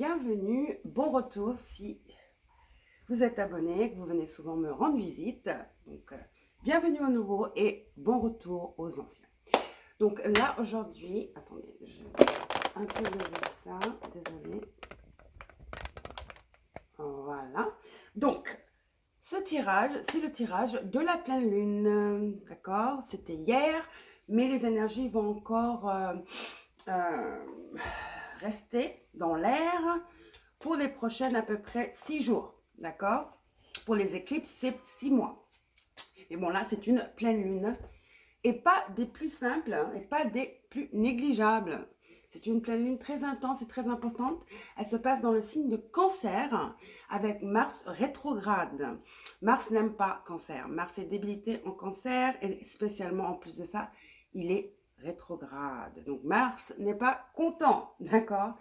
bienvenue, bon retour si vous êtes abonné, que vous venez souvent me rendre visite. Donc, bienvenue au nouveau et bon retour aux anciens. Donc là, aujourd'hui, attendez, je vais un peu lever ça, désolée. Voilà. Donc, ce tirage, c'est le tirage de la pleine lune, d'accord? C'était hier, mais les énergies vont encore rester dans l'air pour les prochaines à peu près 6 jours, d'accord? Pour les éclipses, c'est 6 mois. Et bon, là, c'est une pleine lune. Et pas des plus simples, hein, et pas des plus négligeables. C'est une pleine lune très intense et très importante. Elle se passe dans le signe de Cancer avec Mars rétrograde. Mars n'aime pas Cancer. Mars est débilité en Cancer et spécialement en plus de ça, il est rétrograde. Donc Mars n'est pas content, d'accord?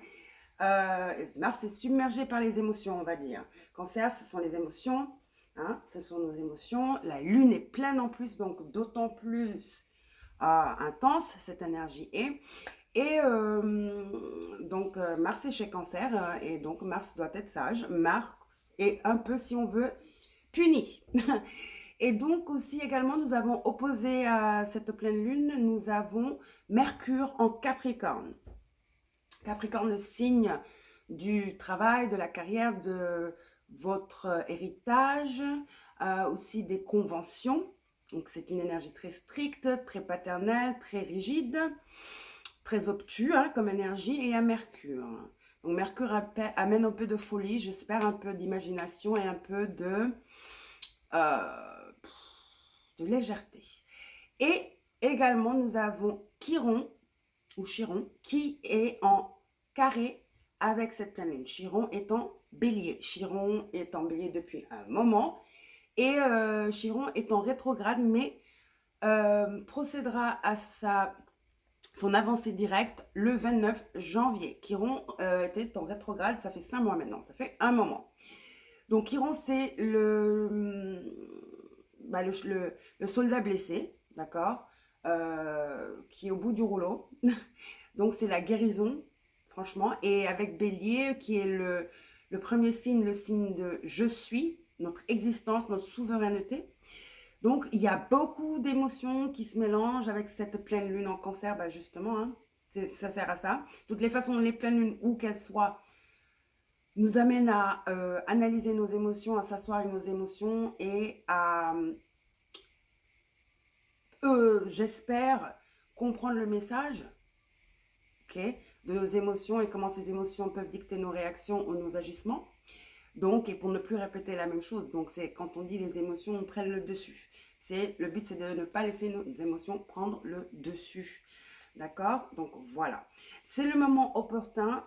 Mars est submergé par les émotions, on va dire. Cancer, ce sont les émotions. Hein, ce sont nos émotions. La lune est pleine en plus, donc d'autant plus intense cette énergie est. Et donc Mars est chez Cancer et donc Mars doit être sage. Mars est un peu, si on veut, puni. Et donc aussi également, nous avons opposé à cette pleine lune, nous avons Mercure en Capricorne. Capricorne, le signe du travail, de la carrière, de votre héritage, aussi des conventions. Donc c'est une énergie très stricte, très paternelle, très rigide, très obtus hein, comme énergie, et à Mercure. Donc Mercure amène un peu de folie, j'espère un peu d'imagination et un peu de légèreté. Et également nous avons Chiron, ou Chiron, qui est en carré avec cette pleine lune. Chiron est en bélier. Chiron est en bélier depuis un moment. Et Chiron est en rétrograde, mais procédera à son avancée directe le 29 janvier. Chiron était en rétrograde, ça fait 5 mois maintenant, ça fait un moment. Donc Chiron, c'est le soldat blessé, d'accord, qui est au bout du rouleau. Donc c'est la guérison, franchement. Et avec Bélier, qui est le premier signe, le signe de je suis, notre existence, notre souveraineté. Donc il y a beaucoup d'émotions qui se mélangent avec cette pleine lune en Cancer, bah justement, hein, ça sert à ça. Toutes les façons, les pleines lunes, où qu'elles soient, nous amènent à analyser nos émotions, à s'asseoir avec nos émotions et à, j'espère, comprendre le message. Okay, de nos émotions et comment ces émotions peuvent dicter nos réactions ou nos agissements. Donc, et pour ne plus répéter la même chose. Donc, c'est quand on dit les émotions prennent le dessus. Le but, c'est de ne pas laisser nos émotions prendre le dessus. D'accord? Donc, voilà. C'est le moment opportun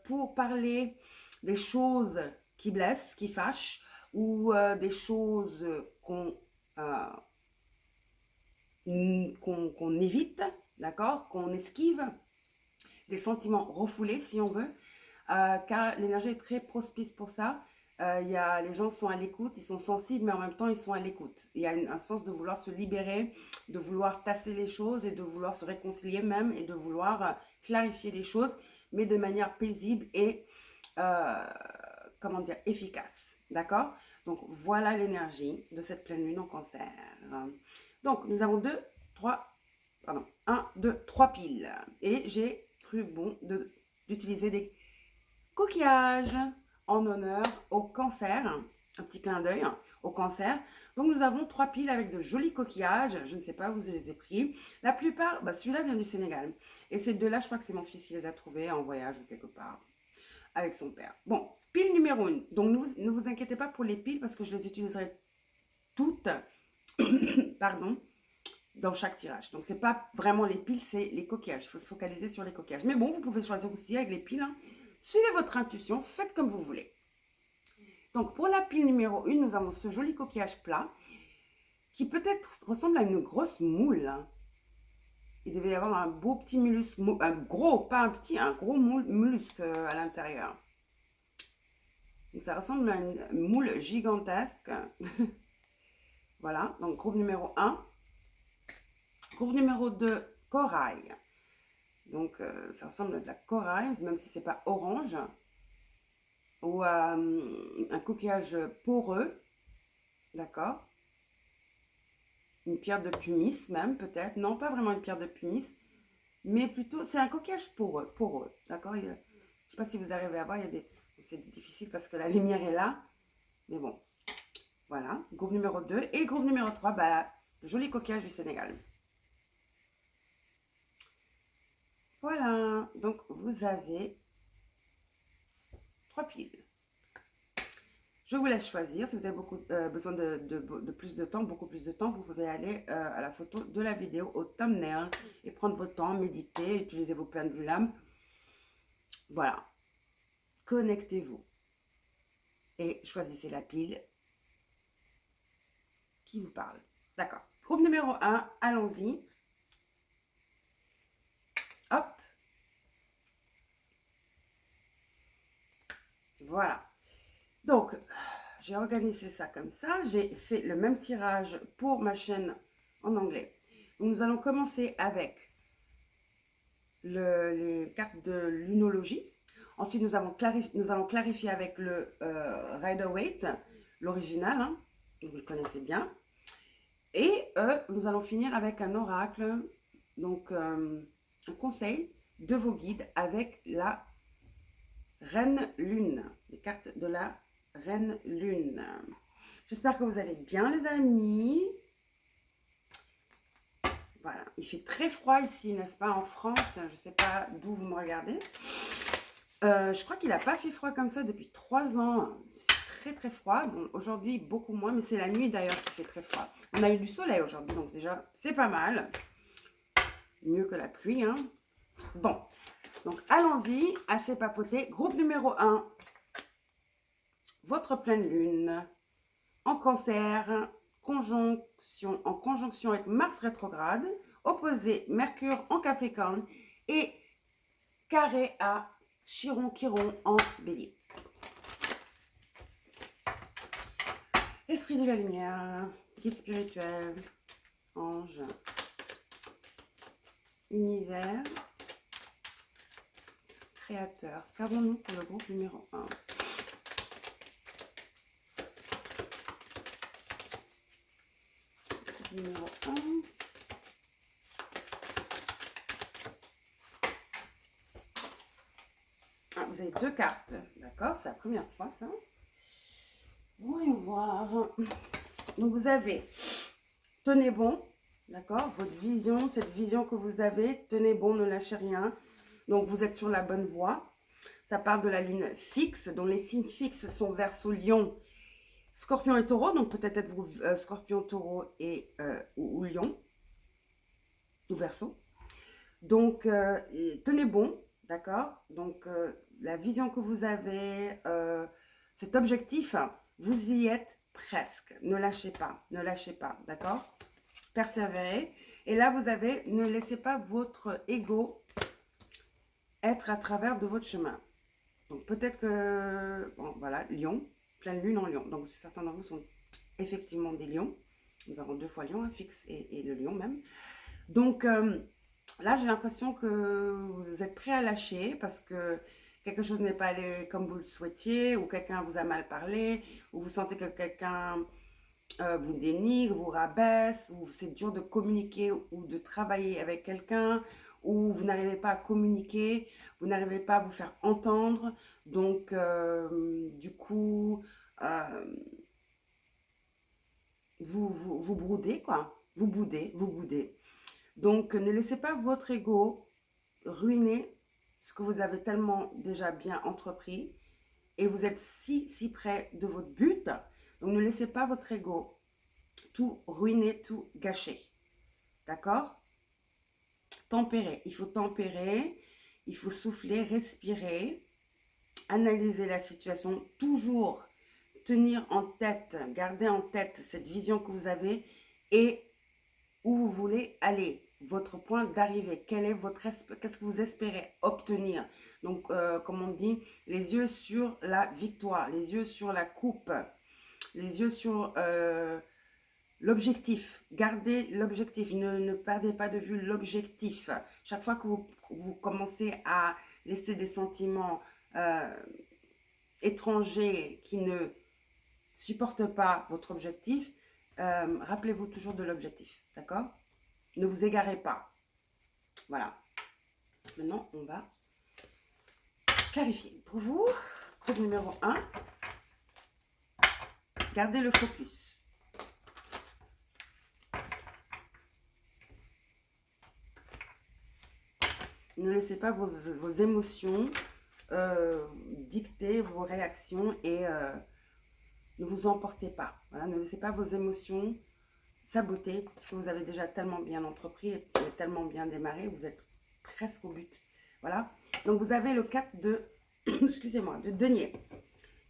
pour parler des choses qui blessent, qui fâchent, ou des choses qu'on évite, d'accord? Qu'on esquive, des sentiments refoulés si on veut, car l'énergie est très propice pour ça. Les gens sont à l'écoute, ils sont sensibles, mais en même temps ils sont à l'écoute. Il y a un sens de vouloir se libérer, de vouloir tasser les choses et de vouloir se réconcilier même et de vouloir clarifier les choses, mais de manière paisible et comment dire, efficace. D'accord? Donc voilà l'énergie de cette pleine lune en Cancer. Donc nous avons 3 piles. Et j'ai cru bon d'utiliser des coquillages en honneur au Cancer. Un petit clin d'œil au Cancer. Donc nous avons 3 piles avec de jolis coquillages. Je ne sais pas où je les ai pris. La plupart, celui-là vient du Sénégal. Et ces deux-là, je crois que c'est mon fils qui les a trouvés en voyage ou quelque part avec son père. Bon, pile numéro 1. Donc ne vous inquiétez pas pour les piles parce que je les utiliserai toutes. Pardon. Dans chaque tirage. Donc, c'est pas vraiment les piles, c'est les coquillages. Il faut se focaliser sur les coquillages. Mais bon, vous pouvez choisir aussi avec les piles. Hein. Suivez votre intuition, faites comme vous voulez. Donc, pour la pile numéro 1, nous avons ce joli coquillage plat qui peut-être ressemble à une grosse moule. Hein. Il devait y avoir un beau petit mollusque, un gros, pas un petit, un gros mollusque à l'intérieur. Donc, ça ressemble à une moule gigantesque. Voilà, donc groupe numéro 1. Groupe numéro 2, corail. Donc, ça ressemble à de la corail, même si c'est pas orange. ou un coquillage poreux, d'accord? Une pierre de pumice même peut-être. Non, pas vraiment une pierre de pumice, mais plutôt, c'est un coquillage poreux, d'accord? Je ne sais pas si vous arrivez à voir, il y a des... C'est difficile parce que la lumière est là, mais bon, voilà. Groupe numéro 2 et groupe numéro 3, bah, le joli coquillage du Sénégal. Voilà, donc vous avez 3 piles. Je vous laisse choisir. Si vous avez besoin de plus de temps, beaucoup plus de temps, vous pouvez aller à la photo de la vidéo, au thumbnail, et prendre votre temps, méditer, utiliser vos pendulums. Voilà. Connectez-vous. Et choisissez la pile qui vous parle. D'accord. Groupe numéro 1, allons-y. Hop. Voilà. Donc, j'ai organisé ça comme ça. J'ai fait le même tirage pour ma chaîne en anglais. Donc, nous allons commencer avec les cartes de lunologie. Ensuite, nous allons clarifier avec le Rider-Waite, l'original, hein, vous le connaissez bien. Et nous allons finir avec un oracle, donc un conseil de vos guides avec la Reine Lune, les cartes de la Reine Lune. J'espère que vous allez bien les amis. Voilà, il fait très froid ici, n'est-ce pas, en France. Je ne sais pas d'où vous me regardez. Je crois qu'il n'a pas fait froid comme ça depuis 3 ans. C'est très très froid. Bon, aujourd'hui, beaucoup moins, mais c'est la nuit d'ailleurs qui fait très froid. On a eu du soleil aujourd'hui, donc déjà, c'est pas mal. Mieux que la pluie, hein. Bon, donc allons-y, assez papoté. Groupe numéro 1, votre pleine lune en cancer, en conjonction avec Mars rétrograde, opposé Mercure en Capricorne et carré à Chiron-Chiron en Bélier. Esprit de la lumière, guide spirituel, ange, univers, créateur. Qu'avons-nous pour le groupe numéro 1? Numéro 1. Ah, vous avez 2 cartes, d'accord? C'est la première fois ça. Voyons voir. Donc vous avez, tenez bon, d'accord? Votre vision, cette vision que vous avez, tenez bon, ne lâchez rien. Donc vous êtes sur la bonne voie. Ça parle de la lune fixe, dont les signes fixes sont Verseau, Lion, Scorpion et Taureau. Donc peut-être êtes-vous Scorpion, Taureau ou Lion, ou Verseau. Donc tenez bon, d'accord? Donc la vision que vous avez, cet objectif, vous y êtes presque. Ne lâchez pas, d'accord? Persévérez. Et là, vous avez, ne laissez pas votre ego être à travers de votre chemin. Donc peut-être que, bon, voilà, Lion, pleine lune en Lion. Donc certains d'entre vous sont effectivement des lions. Nous avons 2 fois Lion, un fixe et le Lion même. Donc là, j'ai l'impression que vous êtes prêt à lâcher parce que quelque chose n'est pas allé comme vous le souhaitiez, ou quelqu'un vous a mal parlé, ou vous sentez que quelqu'un vous dénigre, vous rabaisse, ou c'est dur de communiquer ou de travailler avec quelqu'un, ou vous n'arrivez pas à communiquer, vous n'arrivez pas à vous faire entendre. Donc, du coup, vous broudez, quoi. Vous boudez. Donc, ne laissez pas votre ego ruiner ce que vous avez tellement déjà bien entrepris et vous êtes si près de votre but. Donc, ne laissez pas votre ego tout ruiner, tout gâcher. D'accord? Tempérer. Il faut tempérer, il faut souffler, respirer, analyser la situation, toujours tenir en tête, garder en tête cette vision que vous avez et où vous voulez aller, votre point d'arrivée, qu'est-ce que vous espérez obtenir. Donc, comme on dit, les yeux sur la victoire, les yeux sur la coupe, les yeux sur l'objectif. Gardez l'objectif, ne perdez pas de vue l'objectif. Chaque fois que vous commencez à laisser des sentiments étranger qui ne supporte pas votre objectif, rappelez-vous toujours de l'objectif, d'accord? Ne vous égarez pas. Voilà. Maintenant, on va clarifier. Pour vous, groupe numéro 1, gardez le focus. Ne laissez pas vos émotions dicter vos réactions et ne vous emportez pas. Voilà, ne laissez pas vos émotions saboter parce que vous avez déjà tellement bien entrepris et tellement bien démarré, vous êtes presque au but. Voilà. Donc vous avez le 4 de, excusez-moi, de denier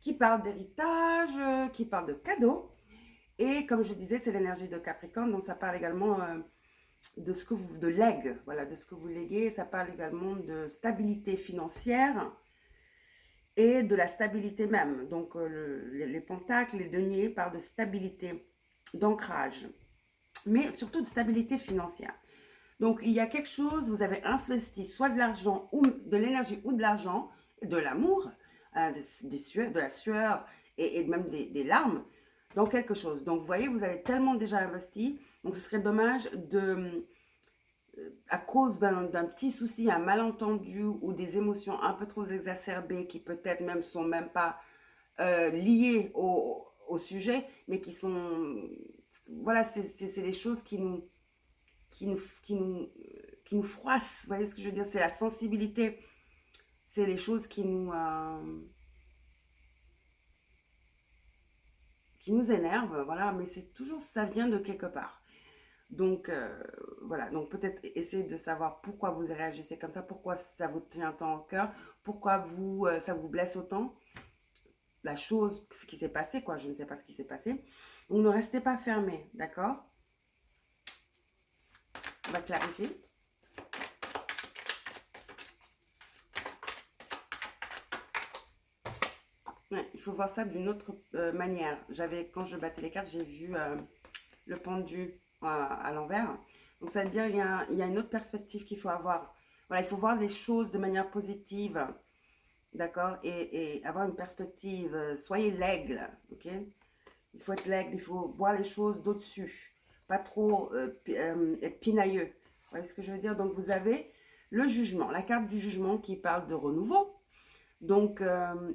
qui parle d'héritage, qui parle de cadeaux. Et comme je disais, c'est l'énergie de Capricorne, donc ça parle également de ce que vous, de legs, voilà, de ce que vous léguez. Ça parle également de stabilité financière et de la stabilité même. Donc les pentacles, les deniers parlent de stabilité, d'ancrage, mais surtout de stabilité financière. Donc il y a quelque chose, vous avez investi soit de l'argent ou de l'énergie ou de l'argent, de l'amour, de la sueur et même des larmes dans quelque chose. Donc vous voyez, vous avez tellement déjà investi, donc ce serait dommage de, à cause d'un petit souci, un malentendu ou des émotions un peu trop exacerbées qui peut-être même sont même pas liées au sujet, mais qui sont, voilà, c'est des choses qui nous, qui nous, qui nous, qui nous froissent. Vous voyez ce que je veux dire? C'est la sensibilité, c'est les choses qui nous énervent, voilà, mais c'est toujours, ça vient de quelque part. Donc, voilà, donc peut-être essayer de savoir pourquoi vous réagissez comme ça, pourquoi ça vous tient tant au cœur, pourquoi ça vous blesse autant. La chose, ce qui s'est passé, quoi, je ne sais pas ce qui s'est passé. Donc, ne restez pas fermé, d'accord? On va clarifier. Ouais, il faut voir ça d'une autre manière. Quand je battais les cartes, j'ai vu le pendu à l'envers. Donc, ça veut dire il y a une autre perspective qu'il faut avoir. Voilà, il faut voir les choses de manière positive, d'accord? Et avoir une perspective. Soyez l'aigle, ok? Il faut être l'aigle, il faut voir les choses d'au-dessus. Pas trop être pinailleux. Vous voyez ce que je veux dire? Donc, vous avez le jugement, la carte du jugement qui parle de renouveau. Donc,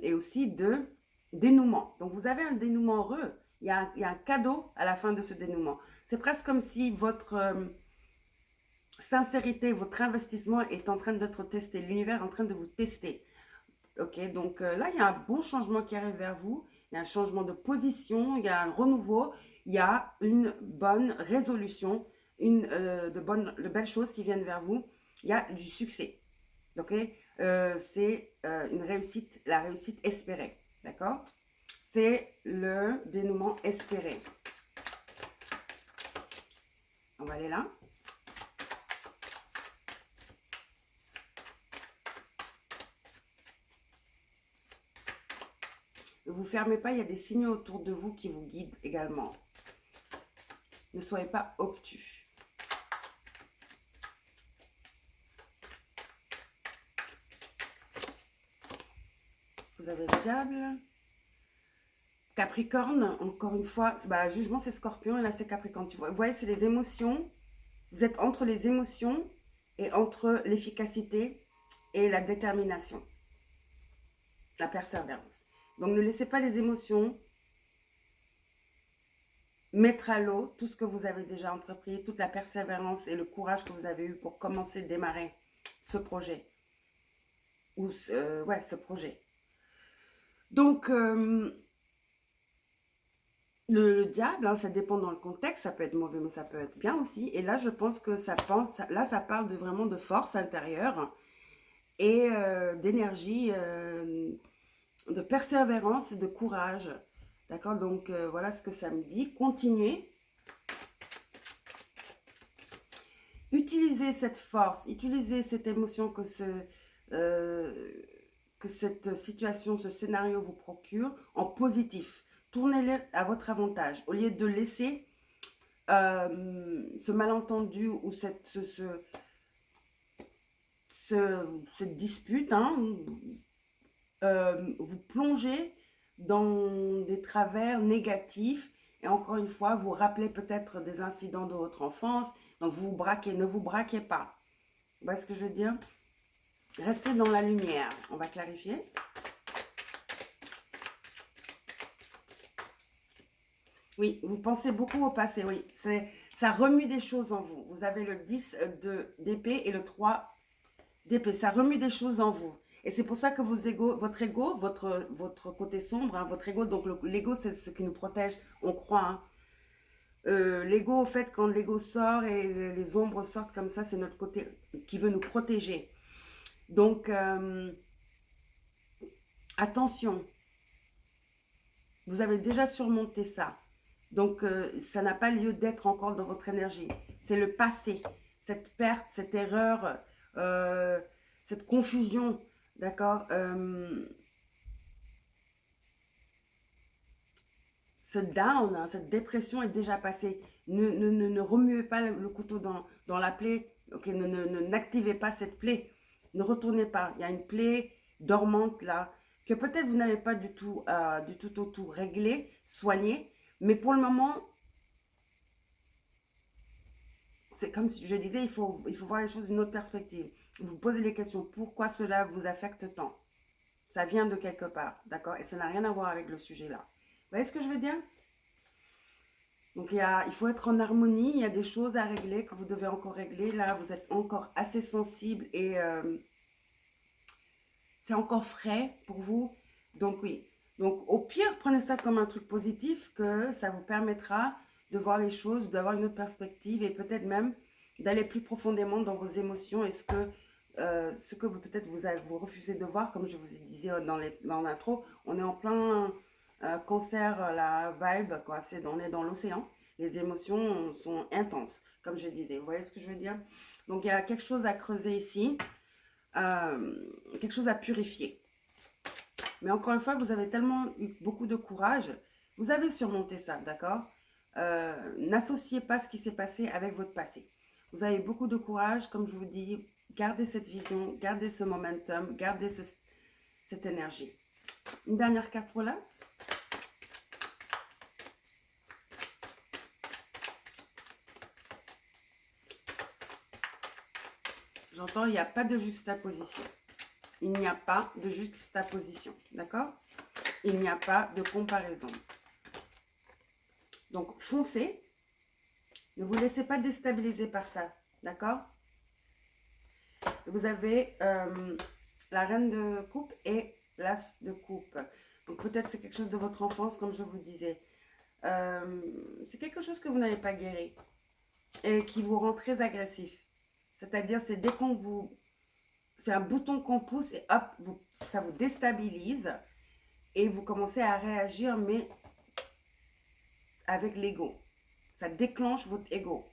et aussi de dénouement. Donc, vous avez un dénouement heureux. Il y a un cadeau à la fin de ce dénouement. C'est presque comme si votre sincérité, votre investissement est en train d'être testé. L'univers est en train de vous tester. Ok, donc là, il y a un bon changement qui arrive vers vous. Il y a un changement de position, il y a un renouveau, il y a une bonne résolution, de belles choses qui viennent vers vous. Il y a du succès. Ok, c'est une réussite, la réussite espérée. D'accord? C'est le dénouement espéré. On va aller là. Ne vous fermez pas, il y a des signaux autour de vous qui vous guident également. Ne soyez pas obtus. Vous avez le diable. Capricorne, encore une fois, bah, jugement c'est Scorpion et là c'est Capricorne. Vous voyez, c'est les émotions. Vous êtes entre les émotions et entre l'efficacité et la détermination. La persévérance. Donc ne laissez pas les émotions mettre à l'eau tout ce que vous avez déjà entrepris, toute la persévérance et le courage que vous avez eu pour commencer, démarrer ce projet. Ouais, ce projet. Donc, le diable, hein, ça dépend dans le contexte, ça peut être mauvais, mais ça peut être bien aussi. Et là, je pense que ça parle vraiment de force intérieure et d'énergie, de persévérance et de courage. D'accord? Donc, voilà ce que ça me dit. Continuez. Utilisez cette force, utilisez cette émotion que cette situation, ce scénario vous procure en positif. Tournez-le à votre avantage. Au lieu de laisser ce malentendu ou cette dispute, hein, vous plongez dans des travers négatifs et encore une fois, vous rappelez peut-être des incidents de votre enfance. Donc, vous vous braquez, ne vous braquez pas. Vous voyez ce que je veux dire? Restez dans la lumière. On va clarifier. Oui, vous pensez beaucoup au passé, oui. Ça remue des choses en vous. Vous avez le 10 d'épée et le 3 d'épée. Ça remue des choses en vous. Et c'est pour ça que votre ego, votre côté sombre, hein, votre ego, donc l'ego, c'est ce qui nous protège, on croit. Hein. L'ego, au fait, quand l'ego sort et les ombres sortent comme ça, c'est notre côté qui veut nous protéger. Donc, attention, vous avez déjà surmonté ça. Donc, ça n'a pas lieu d'être encore dans votre énergie. C'est le passé, cette perte, cette erreur, euh, cette confusion, d'accord ce down, hein, cette dépression est déjà passée. Ne remuez pas le couteau dans la plaie. Ok, n'activez pas cette plaie. Ne retournez pas. Il y a une plaie dormante là que peut-être vous n'avez pas du tout réglé, soigné. Mais pour le moment, c'est comme si je disais, il faut voir les choses d'une autre perspective. Vous posez les questions. Pourquoi cela vous affecte tant? Ça vient de quelque part, d'accord? Et ça n'a rien à voir avec le sujet là. Vous voyez ce que je veux dire? Donc il faut être en harmonie, il y a des choses à régler que vous devez encore régler. Là, vous êtes encore assez sensible et c'est encore frais pour vous. Donc oui, donc au pire, prenez ça comme un truc positif que ça vous permettra de voir les choses, d'avoir une autre perspective et peut-être même d'aller plus profondément dans vos émotions et ce que peut-être vous refusez de voir, comme je vous ai dit dans l'intro, on est en plein cancer, la vibe, quoi, on est dans l'océan, les émotions sont intenses, comme je disais, vous voyez ce que je veux dire? Donc il y a quelque chose à creuser ici, quelque chose à purifier. Mais encore une fois, vous avez tellement eu beaucoup de courage, vous avez surmonté ça, d'accord? N'associez pas ce qui s'est passé avec votre passé. Vous avez beaucoup de courage, comme je vous dis, gardez cette vision, gardez ce momentum, gardez cette énergie. Une dernière carte, voilà. J'entends, il n'y a pas de juxtaposition. Il n'y a pas de juxtaposition, d'accord? Il n'y a pas de comparaison. Donc, foncez. Ne vous laissez pas déstabiliser par ça, d'accord? Vous avez la reine de coupe et l'as de coupe. Donc, peut-être c'est quelque chose de votre enfance, comme je vous disais. C'est quelque chose que vous n'avez pas guéri et qui vous rend très agressif. C'est-à-dire, c'est dès qu'on vous... C'est un bouton qu'on pousse et hop, ça vous déstabilise et vous commencez à réagir, mais avec l'ego. Ça déclenche votre ego.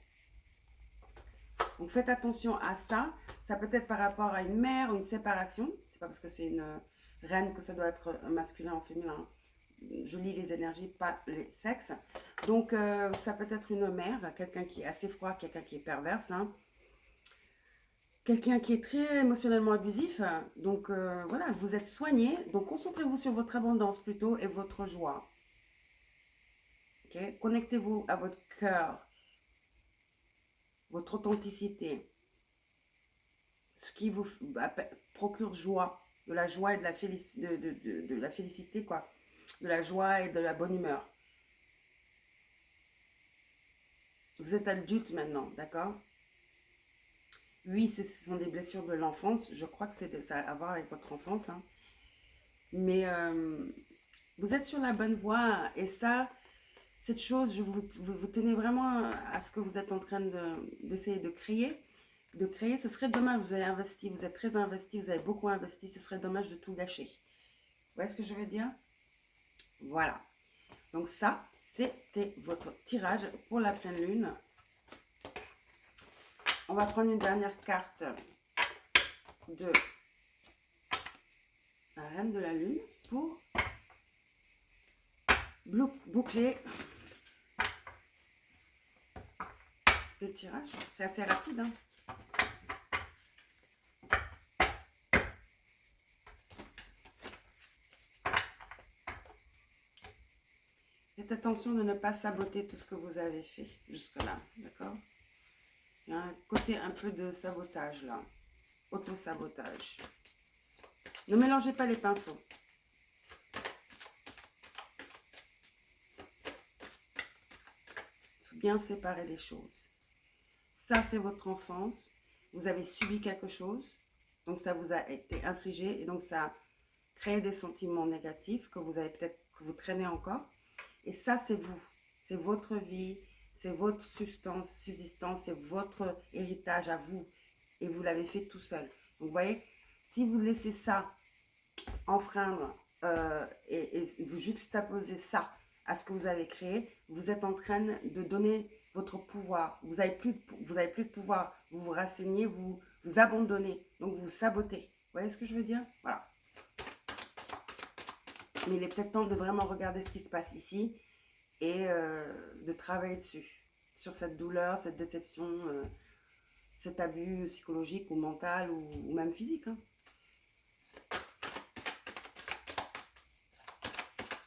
Donc faites attention à ça. Ça peut être par rapport à une mère ou une séparation. C'est pas parce que c'est une reine que ça doit être masculin ou féminin. Je lis les énergies, pas les sexes. Donc ça peut être une mère, quelqu'un qui est assez froid, quelqu'un qui est perverse. Hein. Quelqu'un qui est très émotionnellement abusif. Donc voilà, vous êtes soigné. Donc concentrez-vous sur votre abondance plutôt et votre joie. Okay? Connectez-vous à votre cœur, votre authenticité, ce qui vous procure joie, de la joie et de la félicité, quoi, de la joie et de la bonne humeur. Vous êtes adulte maintenant, d'accord? Oui, ce sont des blessures de l'enfance. Je crois que ça a à voir avec votre enfance. Hein. Mais vous êtes sur la bonne voie. Et ça, cette chose, vous tenez vraiment à ce que vous êtes en train d'essayer de créer. Ce serait dommage, vous avez investi, vous êtes très investi, vous avez beaucoup investi, ce serait dommage de tout gâcher. Vous voyez ce que je veux dire? Voilà. Donc ça, c'était votre tirage pour la pleine lune. On va prendre une dernière carte de la reine de la lune pour boucler le tirage. C'est assez rapide, hein? Faites attention de ne pas saboter tout ce que vous avez fait jusque-là, d'accord? Il y a un côté un peu de sabotage là, auto-sabotage. Ne mélangez pas les pinceaux. Il faut bien séparer les choses. Ça, c'est votre enfance. Vous avez subi quelque chose, donc ça vous a été infligé et donc ça a créé des sentiments négatifs que vous avez peut-être, que vous traînez encore. Et ça, c'est vous. C'est votre vie, c'est votre subsistance, c'est votre héritage à vous. Et vous l'avez fait tout seul. Donc, vous voyez, si vous laissez ça enfreindre et vous juxtaposez ça à ce que vous avez créé, vous êtes en train de donner votre pouvoir. Vous n'avez plus de pouvoir. Vous vous rasseignez, vous vous abandonnez. Donc, vous sabotez. Vous voyez ce que je veux dire? Voilà. Mais il est peut-être temps de vraiment regarder ce qui se passe ici et de travailler dessus, sur cette douleur, cette déception, cet abus psychologique ou mental ou même physique. Hein.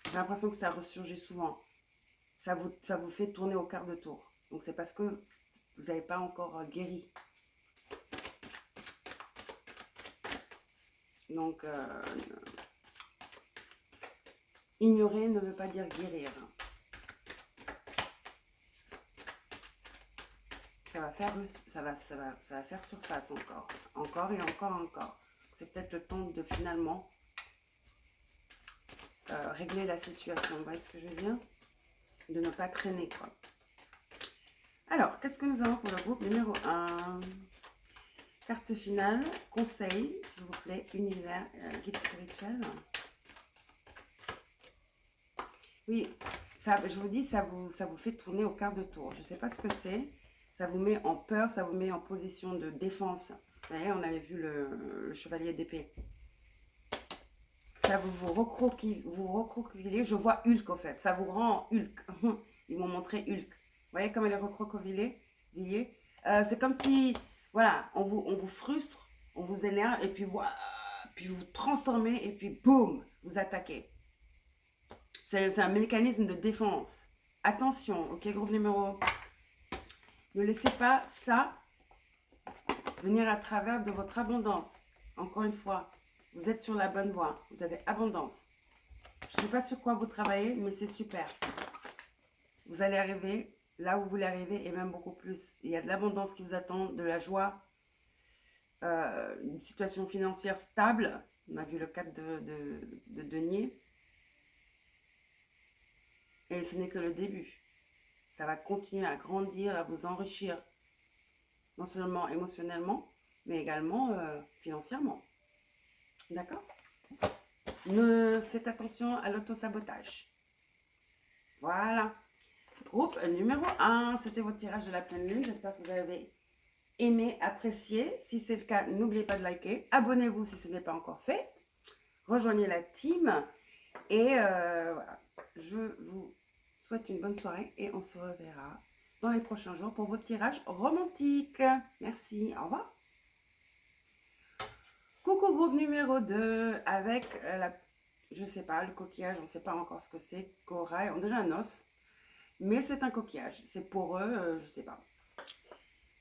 J'ai l'impression que ça ressurgit souvent. Ça vous fait tourner au quart de tour. Donc c'est parce que vous n'avez pas encore guéri. Donc, ignorer ne veut pas dire guérir. Ça va faire surface encore. Encore et encore. C'est peut-être le temps de finalement régler la situation. Vous voyez ce que je veux dire? De ne pas traîner, quoi. Alors, qu'est-ce que nous avons pour le groupe numéro 1? Carte finale, conseil, s'il vous plaît, univers, guide spirituel. Oui, ça, je vous dis, ça vous fait tourner au quart de tour. Je ne sais pas ce que c'est. Ça vous met en peur, ça vous met en position de défense. Vous voyez, on avait vu le chevalier d'épée. Ça vous recroquevillez. Je vois Hulk, en fait. Ça vous rend Hulk. Ils m'ont montré Hulk. Vous voyez comme elle est recroquevillée? C'est comme si, voilà, on vous frustre, on vous énerve, et puis vous transformez, et puis boum, vous attaquez. C'est un mécanisme de défense. Attention, ok, groupe numéro. Ne laissez pas ça venir à travers de votre abondance. Encore une fois, vous êtes sur la bonne voie. Vous avez abondance. Je ne sais pas sur quoi vous travaillez, mais c'est super. Vous allez arriver là où vous voulez arriver et même beaucoup plus. Il y a de l'abondance qui vous attend, de la joie, une situation financière stable. On a vu le cas de denier. Et ce n'est que le début. Ça va continuer à grandir, à vous enrichir. Non seulement émotionnellement, mais également financièrement. D'accord? Ne faites attention à l'auto-sabotage. Voilà. Groupe numéro 1, c'était votre tirage de la pleine lune. J'espère que vous avez aimé, apprécié. Si c'est le cas, n'oubliez pas de liker. Abonnez-vous si ce n'est pas encore fait. Rejoignez la team. Et voilà. Je vous souhaite une bonne soirée et on se reverra dans les prochains jours pour votre tirage romantique. Merci, au revoir. Coucou groupe numéro 2 avec je sais pas, le coquillage, on ne sait pas encore ce que c'est, corail, on dirait un os, mais c'est un coquillage, c'est pour eux, je sais pas.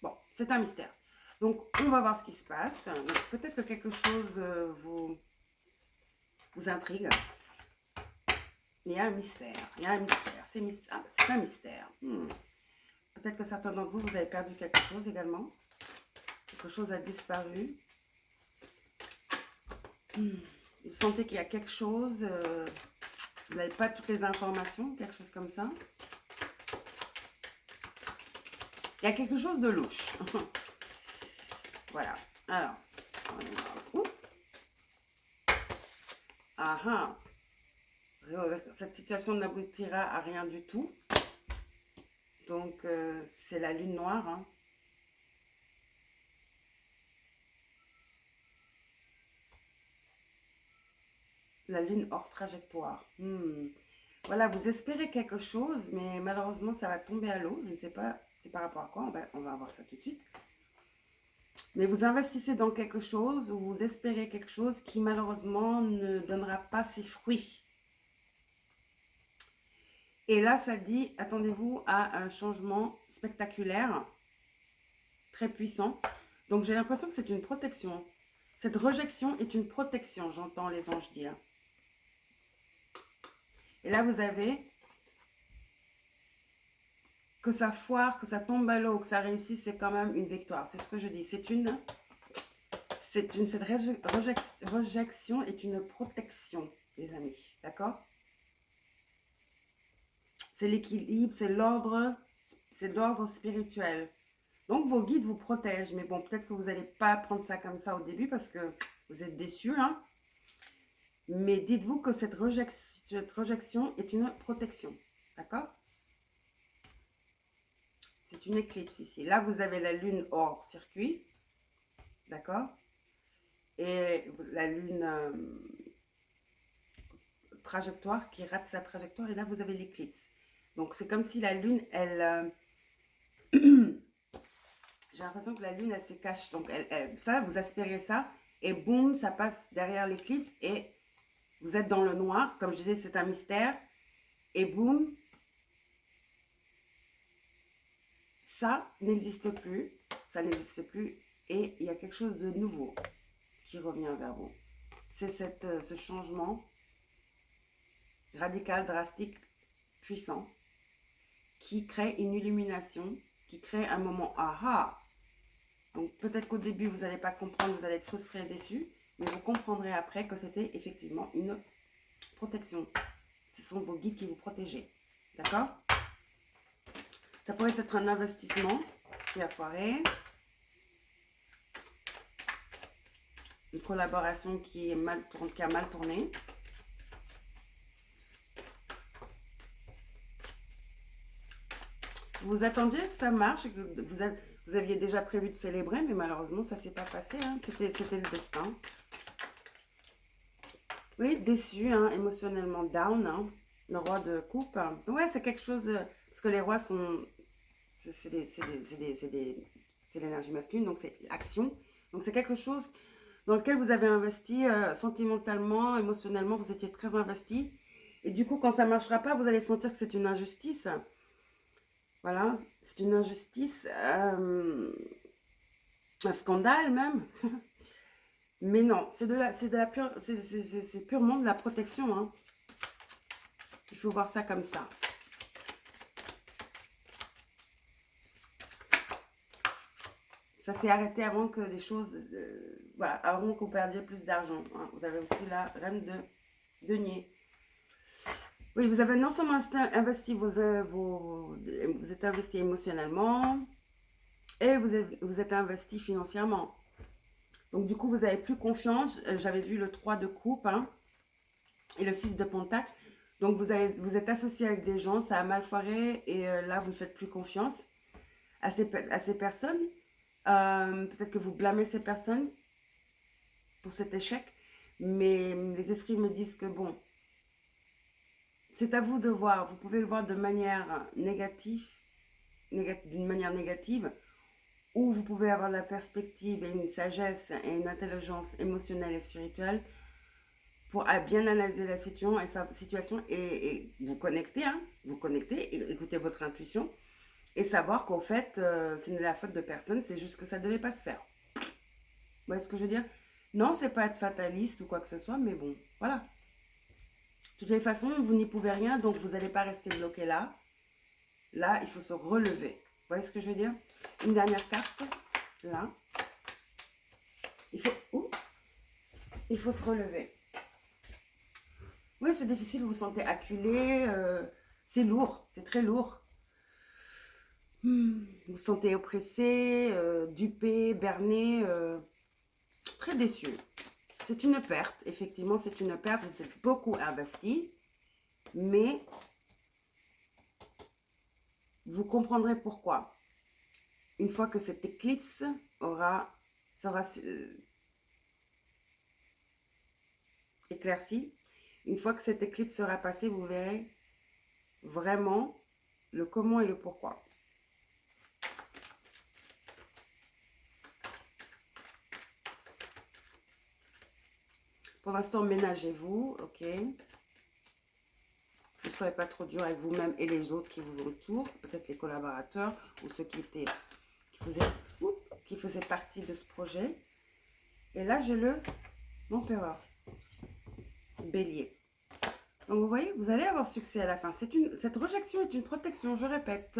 Bon, c'est un mystère. Donc, on va voir ce qui se passe. Peut-être que quelque chose vous intrigue. Il y a un mystère, c'est un mystère. Peut-être que certains d'entre vous, vous avez perdu quelque chose également. Quelque chose a disparu. Vous sentez qu'il y a quelque chose, vous n'avez pas toutes les informations, quelque chose comme ça. Il y a quelque chose de louche. Voilà. Alors, cette situation n'aboutira à rien du tout. Donc, c'est la lune noire. Hein. La lune hors trajectoire. Voilà, vous espérez quelque chose, mais malheureusement, ça va tomber à l'eau. Je ne sais pas, c'est par rapport à quoi. On va voir ça tout de suite. Mais vous investissez dans quelque chose ou vous espérez quelque chose qui malheureusement ne donnera pas ses fruits. Et là, ça dit, attendez-vous à un changement spectaculaire, très puissant. Donc, j'ai l'impression que c'est une protection. Cette rejection est une protection, j'entends les anges dire. Et là, vous avez que ça foire, que ça tombe à l'eau, que ça réussisse, c'est quand même une victoire. C'est ce que je dis. Cette rejection est une protection, les amis. D'accord? C'est l'équilibre, c'est l'ordre spirituel. Donc, vos guides vous protègent. Mais bon, peut-être que vous n'allez pas prendre ça comme ça au début parce que vous êtes déçus. Hein? Mais dites-vous que cette rejection est une protection. D'accord? C'est une éclipse ici. Là, vous avez la lune hors circuit. D'accord? Et la lune trajectoire qui rate sa trajectoire. Et là, vous avez l'éclipse. Donc, c'est comme si la lune, elle... j'ai l'impression que la lune, elle se cache. Donc, ça, vous aspirez ça. Et boum, ça passe derrière l'éclipse. Et vous êtes dans le noir. Comme je disais, c'est un mystère. Et boum, ça n'existe plus. Ça n'existe plus. Et il y a quelque chose de nouveau qui revient vers vous. C'est ce changement radical, drastique, puissant, qui crée une illumination, qui crée un moment aha. Donc peut-être qu'au début, vous n'allez pas comprendre, vous allez être frustré et déçu, mais vous comprendrez après que c'était effectivement une protection. Ce sont vos guides qui vous protégeaient. D'accord? Ça pourrait être un investissement qui a foiré. Une collaboration qui a mal tourné. Vous attendiez que ça marche, que vous aviez déjà prévu de célébrer, mais malheureusement, ça ne s'est pas passé. Hein. C'était le destin. Oui, déçu, hein, émotionnellement down. Hein. Le roi de coupe. Ouais, c'est quelque chose... parce que les rois sont... C'est l'énergie masculine, donc c'est action. Donc c'est quelque chose dans lequel vous avez investi sentimentalement, émotionnellement, vous étiez très investi. Et du coup, quand ça ne marchera pas, vous allez sentir que c'est une injustice. Voilà, c'est une injustice, un scandale même. Mais non, c'est purement de la protection. Hein. Il faut voir ça comme ça. Ça s'est arrêté avant que les choses, voilà, avant que vous perdiez plus d'argent. Hein. Vous avez aussi la reine de denier. Oui, vous avez non seulement investi vous êtes investi émotionnellement et vous êtes investi financièrement. Donc du coup, vous avez plus confiance. J'avais vu le 3 de coupe hein, et le 6 de pentacle. Donc vous êtes associé avec des gens, ça a mal foiré et là, vous ne faites plus confiance à ces personnes. Peut-être que vous blâmez ces personnes pour cet échec. Mais les esprits me disent que bon, c'est à vous de voir. Vous pouvez le voir de manière négative, d'une manière négative, ou vous pouvez avoir la perspective et une sagesse et une intelligence émotionnelle et spirituelle pour bien analyser la situation et vous connecter, hein, et écouter votre intuition et savoir qu'en fait, ce n'est la faute de personne, c'est juste que ça ne devait pas se faire. Vous voyez ce que je veux dire? Non, c'est pas être fataliste ou quoi que ce soit, mais bon, voilà. De toutes les façons, vous n'y pouvez rien, donc vous n'allez pas rester bloqué là. Là, il faut se relever. Vous voyez ce que je veux dire? Une dernière carte, là. Il faut se relever. Oui, c'est difficile, vous vous sentez acculé, c'est lourd, c'est très lourd. Vous vous sentez oppressé, dupé, berné, très déçu. C'est une perte, effectivement, c'est une perte. Vous êtes beaucoup investi, mais vous comprendrez pourquoi. Une fois que cette éclipse sera éclaircie, une fois que cette éclipse sera passée, vous verrez vraiment le comment et le pourquoi. Pour l'instant, ménagez-vous, ok. Ne soyez pas trop dur avec vous-même et les autres qui vous entourent, peut-être les collaborateurs ou ceux qui faisaient partie de ce projet. Et là, j'ai l'empereur, bélier. Donc, vous voyez, vous allez avoir succès à la fin. Cette rejection est une protection, je répète.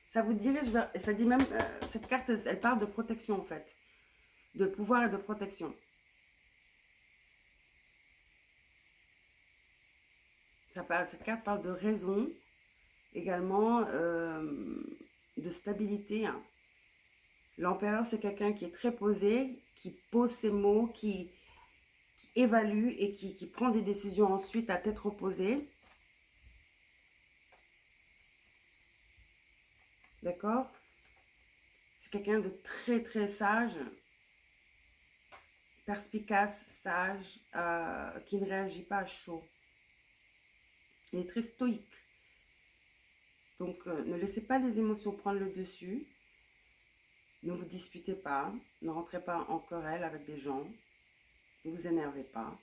Ça vous dirige vers... Ça dit même... cette carte, elle parle de protection, en fait. De pouvoir et de protection. Cette carte parle de raison, également de stabilité. Hein. L'empereur, c'est quelqu'un qui est très posé, qui pose ses mots, qui évalue et qui prend des décisions ensuite à tête reposée. D'accord? C'est quelqu'un de très très sage, perspicace, sage, qui ne réagit pas à chaud. Il est très stoïque. Donc, ne laissez pas les émotions prendre le dessus. Ne vous disputez pas. Ne rentrez pas en querelle avec des gens. Ne vous énervez pas.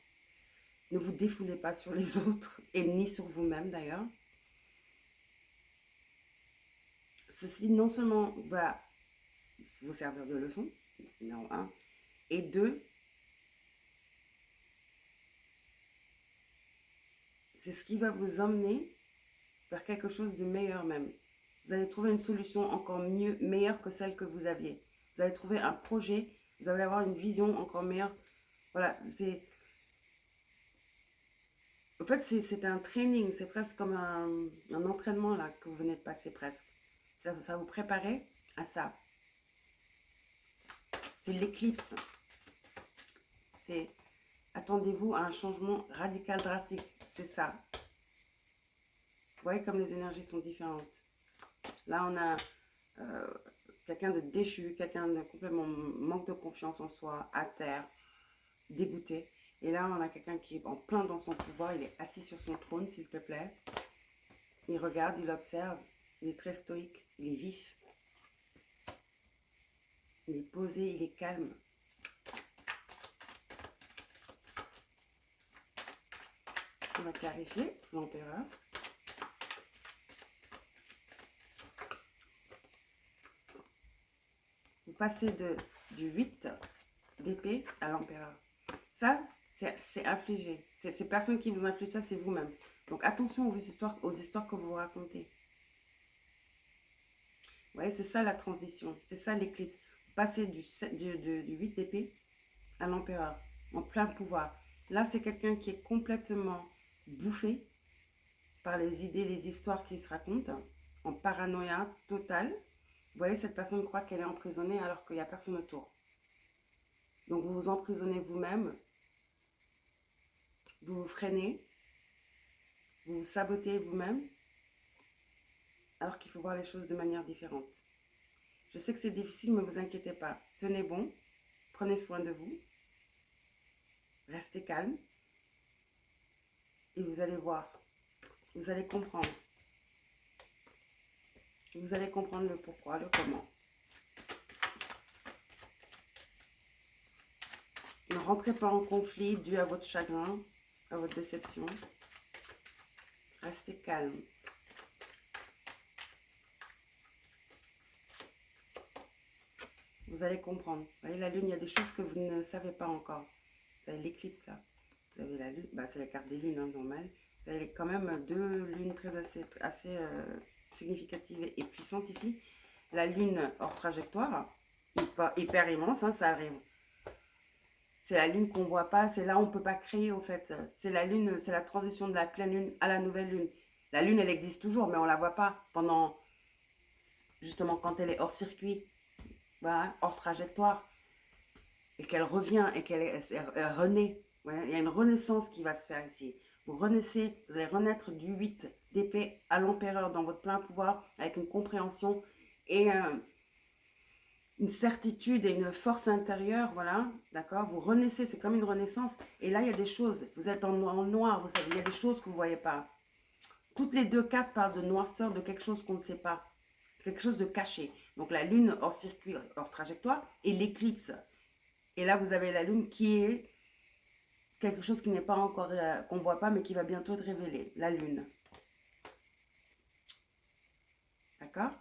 Ne vous défoulez pas sur les autres et ni sur vous-même d'ailleurs. Ceci non seulement va vous servir de leçon, numéro 1, et 2, c'est ce qui va vous emmener vers quelque chose de meilleur même. Vous allez trouver une solution encore meilleure que celle que vous aviez. Vous allez trouver un projet, vous allez avoir une vision encore meilleure. Voilà, en fait, c'est un training, c'est presque comme un entraînement là que vous venez de passer presque. Ça vous préparait à ça. C'est l'éclipse. C'est attendez-vous à un changement radical, drastique. C'est ça. Vous voyez comme les énergies sont différentes. Là, on a quelqu'un de déchu, quelqu'un de complètement manque de confiance en soi, à terre, dégoûté. Et là, on a quelqu'un qui est en plein dans son pouvoir. Il est assis sur son trône, s'il te plaît. Il regarde, il observe. Il est très stoïque. Il est vif. Il est posé, il est calme. On va clarifier l'empereur. Vous passez du 8 d'épée à l'empereur. Ça, c'est infligé. Ces personnes qui vous infligent ça, c'est vous-même. Donc attention aux histoires que vous racontez. Vous voyez, c'est ça la transition. C'est ça l'éclipse. Vous passez du 8 d'épée à l'empereur, en plein pouvoir. Là, c'est quelqu'un qui est complètement bouffé par les idées, les histoires qui se racontent, en paranoïa totale. Vous voyez, cette personne croit qu'elle est emprisonnée alors qu'il n'y a personne autour. Donc, vous vous emprisonnez vous-même, vous vous freinez, vous vous sabotez vous-même, alors qu'il faut voir les choses de manière différente. Je sais que c'est difficile, mais ne vous inquiétez pas. Tenez bon, prenez soin de vous, restez calme, et vous allez voir, vous allez comprendre. Vous allez comprendre le pourquoi, le comment. Ne rentrez pas en conflit dû à votre chagrin, à votre déception. Restez calme. Vous allez comprendre. Vous voyez, la lune, il y a des choses que vous ne savez pas encore. Vous avez l'éclipse là. Vous avez la lune. Bah, c'est la carte des lunes, hein, normale. Vous avez quand même deux lunes assez significatives et puissantes ici. La lune hors trajectoire, hyper immense, hein, ça arrive. C'est la lune qu'on ne voit pas, c'est là où on ne peut pas créer au fait. C'est la lune, c'est la transition de la pleine lune à la nouvelle lune. La lune, elle existe toujours, mais on ne la voit pas pendant, justement, quand elle est hors circuit, voilà, hors trajectoire, et qu'elle revient, et qu'elle renaît. Ouais, il y a une renaissance qui va se faire ici. Vous renaissez, vous allez renaître du 8 d'épée à l'empereur dans votre plein pouvoir, avec une compréhension et une certitude et une force intérieure, voilà, d'accord. Vous renaissez, c'est comme une renaissance. Et là, il y a des choses, vous êtes en noir, vous savez, il y a des choses que vous ne voyez pas. Toutes les deux cartes parlent de noirceur, de quelque chose qu'on ne sait pas, quelque chose de caché. Donc la lune hors circuit, hors trajectoire, et l'éclipse. Et là, vous avez la lune qui est quelque chose qui n'est pas encore, qu'on ne voit pas, mais qui va bientôt être révélé, la lune. D'accord?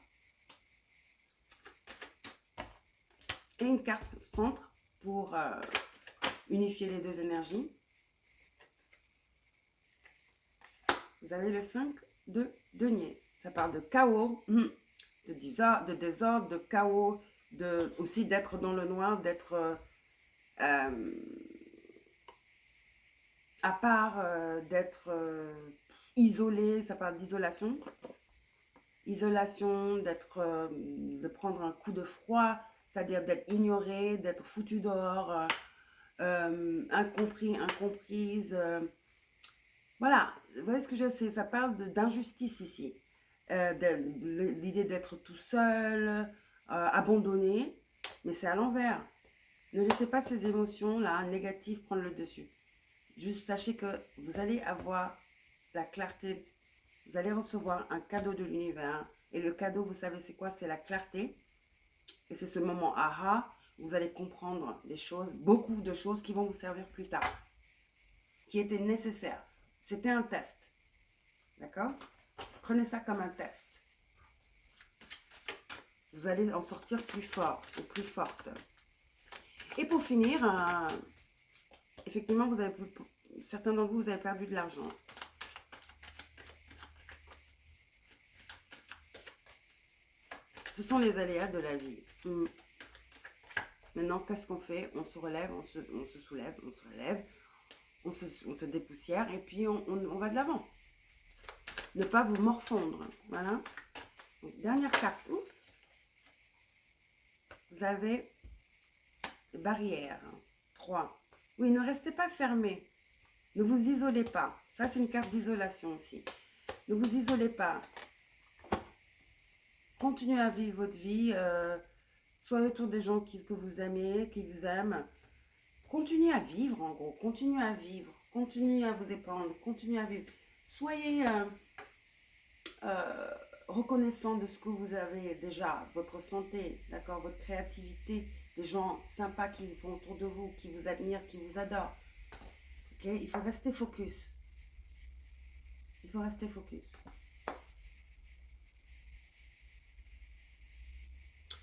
Et une carte centre pour unifier les deux énergies. Vous avez le 5 de denier. Ça parle de chaos, de désordre, de chaos, aussi d'être dans le noir, d'être à part, d'être isolé. Ça parle d'isolation. Isolation, de prendre un coup de froid, c'est-à-dire d'être ignoré, d'être foutu dehors, incompris, incomprise. Voilà, vous voyez ce que je sais, ça parle d'injustice ici. L'idée d'être tout seul, abandonné, mais c'est à l'envers. Ne laissez pas ces émotions-là négatives prendre le dessus. Juste sachez que vous allez avoir la clarté, vous allez recevoir un cadeau de l'univers. Et le cadeau, vous savez c'est quoi? C'est la clarté. Et c'est ce moment aha, où vous allez comprendre des choses, beaucoup de choses qui vont vous servir plus tard, qui étaient nécessaires. C'était un test. D'accord? Prenez ça comme un test. Vous allez en sortir plus fort ou plus forte. Et pour finir, effectivement, certains d'entre vous, vous avez perdu de l'argent. Ce sont les aléas de la vie. Maintenant, qu'est-ce qu'on fait? On se relève, on se soulève, on se relève, on se dépoussière et puis on va de l'avant. Ne pas vous morfondre. Voilà. Donc, dernière carte. Vous avez des barrières. 3. Oui, ne restez pas fermé. Ne vous isolez pas. Ça, c'est une carte d'isolation aussi. Ne vous isolez pas. Continuez à vivre votre vie. Soyez autour des gens que vous aimez, qui vous aiment. Continuez à vivre, en gros. Continuez à vivre. Continuez à vous épanouir. Continuez à vivre. Soyez reconnaissant de ce que vous avez déjà. Votre santé, d'accord, votre créativité. Des gens sympas qui sont autour de vous, qui vous admirent, qui vous adorent. Ok, il faut rester focus. Il faut rester focus.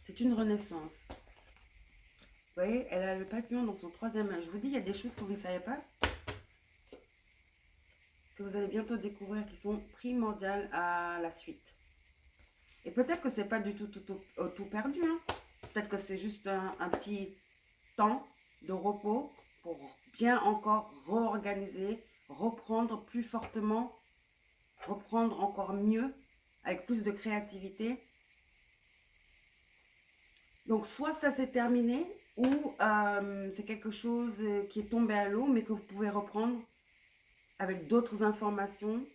C'est une renaissance. Vous voyez, elle a le papillon dans son 3e œil. Je vous dis, il y a des choses que vous ne savez pas, que vous allez bientôt découvrir, qui sont primordiales à la suite. Et peut-être que ce n'est pas du tout perdu. Hein. Peut-être que c'est juste un petit temps de repos pour bien encore réorganiser, reprendre plus fortement, reprendre encore mieux, avec plus de créativité. Donc, soit ça s'est terminé, ou c'est quelque chose qui est tombé à l'eau, mais que vous pouvez reprendre avec d'autres informations.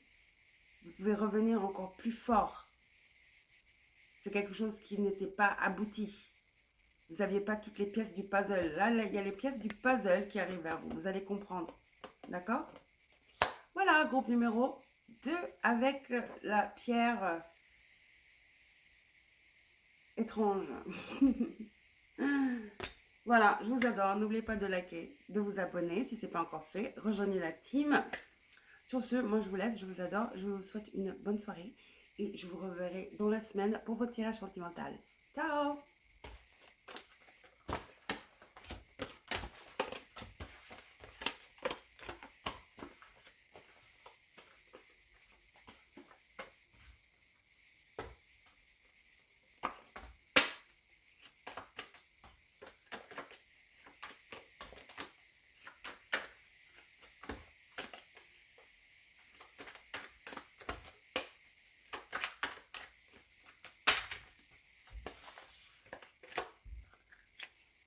Vous pouvez revenir encore plus fort. C'est quelque chose qui n'était pas abouti. Vous n'aviez pas toutes les pièces du puzzle. Là, il y a les pièces du puzzle qui arrivent vers vous. Vous allez comprendre. D'accord? Voilà, groupe numéro 2 avec la pierre étrange. Voilà, je vous adore. N'oubliez pas de liker, de vous abonner si ce n'est pas encore fait. Rejoignez la team. Sur ce, moi je vous laisse, je vous adore. Je vous souhaite une bonne soirée et je vous reverrai dans la semaine pour votre tirage sentimental. Ciao!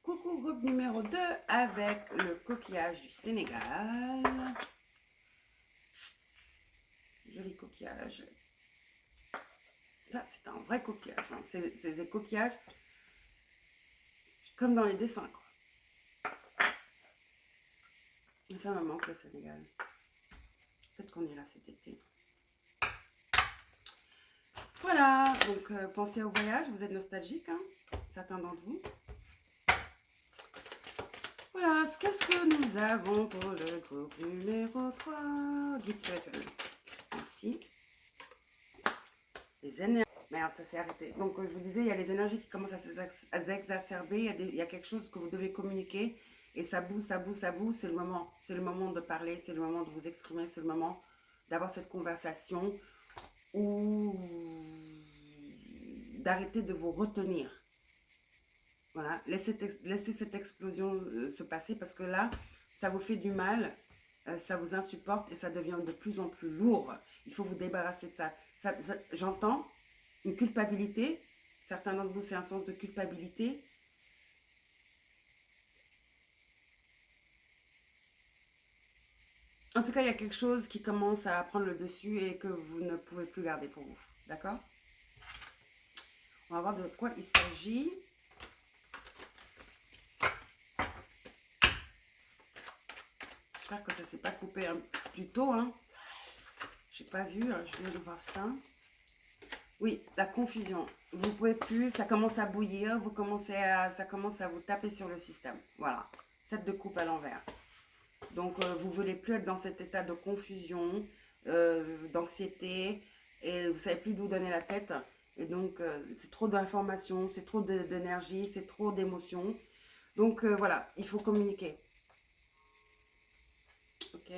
Coucou groupe numéro 2 avec le coquillage du Sénégal. Joli coquillage. Ça, c'est un vrai coquillage. Hein. C'est des coquillages comme dans les dessins. Quoi. Ça me manque le Sénégal. Peut-être qu'on ira cet été. Voilà, donc pensez au voyage. Vous êtes nostalgique, hein, certains d'entre vous. Voilà, qu'est-ce que nous avons pour le groupe numéro 3? Guide spirituel. Merci. Les énergies. Merde, ça s'est arrêté. Donc, je vous disais, il y a les énergies qui commencent à s'exacerber. Il y a quelque chose que vous devez communiquer. Et ça boue, ça boue, ça boue. C'est le moment. C'est le moment de parler. C'est le moment de vous exprimer. C'est le moment d'avoir cette conversation ou d'arrêter de vous retenir. Voilà, laissez cette explosion se passer parce que là, ça vous fait du mal, ça vous insupporte et ça devient de plus en plus lourd. Il faut vous débarrasser de ça. J'entends une culpabilité. Certains d'entre vous, c'est un sens de culpabilité. En tout cas, il y a quelque chose qui commence à prendre le dessus et que vous ne pouvez plus garder pour vous. D'accord? On va voir de quoi il s'agit. J'espère que ça ne s'est pas coupé plus tôt. Hein. Je n'ai pas vu, je viens de voir ça. Oui, la confusion. Vous pouvez plus, ça commence à bouillir, ça commence à vous taper sur le système. Voilà, 7 de coupe à l'envers. Donc, vous ne voulez plus être dans cet état de confusion, d'anxiété, et vous ne savez plus d'où donner la tête. Et donc, c'est trop d'informations, c'est trop d'énergie, c'est trop d'émotions. Donc, voilà, il faut communiquer. Ok?